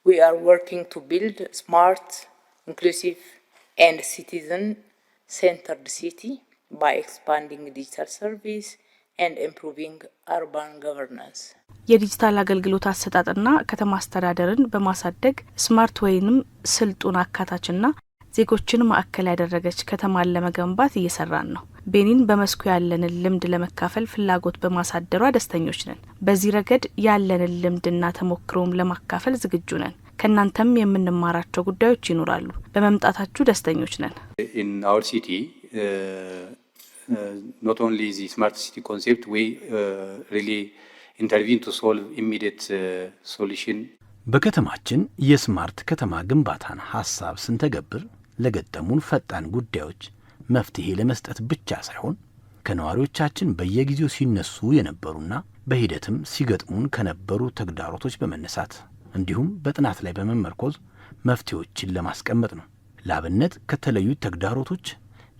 We are working to build a smart, inclusive and citizen-centered city by expanding digital service and improving urban governance. የዲጂታል አገልግሎት አሰጣጥና ከተማ አስተዳደርን በማሳደግ ስማርት ወይንም ስልጡን አካታችና ዜጎችን ማዕከል ያደረገች ከተማን ለመገንባት እየሰራን ነው። ቤኒን በመስኩ ያለንን ልምድ ለመካፈል ፍላጎት በማሳደሯ ደስተኞች ነን። በዚህ ረገድ ያለንን ልምድና ተሞክሮም ለማካፈል ዝግጁ ነን። ከናንተም የምንማራቸው ጉዳዮች ይኖራሉ። በመምጣታችሁ ደስተኞች ነን። In our city, not only the smart city concept, we really intervene to solve immediate solution. በከተማችን የስማርት ከተማ ግንባታን ሐሳብ ስንተገብር ለገጠሙን ፈጣን ጉዳዮች መፍትሄ ለመስጠት ብቻ ሳይሆን ከነዋሪዎቻችን በየጊዜው ሲነሱ የነበሩና በሂደትም ሲገጥሙን ከነበሩ ተግዳሮቶች በመነሳት እንዲሁም በጥናት ላይ በመመርኮዝ መፍትሄዎችን ለማስቀመጥ ነው። ለአብነት ከተለዩ ተግዳሮቶች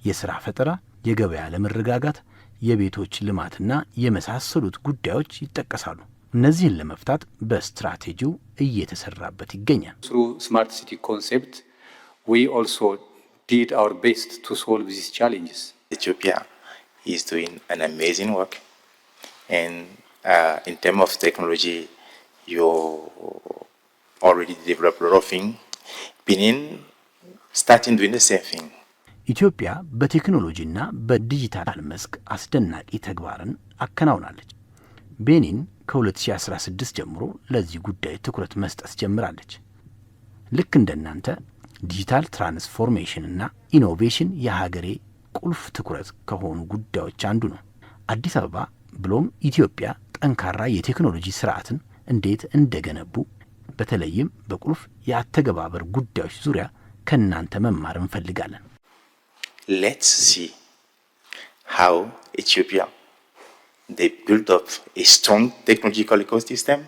የሥራ ፈጠራ፣ የገበያ ለመረጋጋት፣ የቤቶች ልማትና የመሳሰሉት ጉዳዮች ይጠቀሳሉ። እነዚህን ለመፍታት በስትራቴጂው እየተሰራበት ይገኛል። Through smart city concept, we also did our best to solve these challenges. Ethiopia is doing an amazing work, and in terms of technology, you already developed a lot of things. Benin starting doing the same thing. ኢትዮጵያ በቴክኖሎጂና በዲጂታል መስክ አስደናቂ ተግባርን አከናውናለች። ቤኒን ከ2016 ጀምሮ ለዚህ ጉዳይ ትኩረት መስጠት ጀምራለች። ልክ እንደናንተ ዲጂታል ትራንስፎርሜሽንና ኢኖቬሽን የሀገሬ ቁልፍ ትኩረት ከሆኑ ጉዳዮች አንዱ ነው። አዲስ አበባ ብሎም ኢትዮጵያ ጠንካራ የቴክኖሎጂ ስርዓትን እንዴት እንደገነቡ በተለይም በቁልፍ የአተገባበር ጉዳዮች ዙሪያ ከናንተ መማር እንፈልጋለን። Let's see how Ethiopia they built up a strong technological ecosystem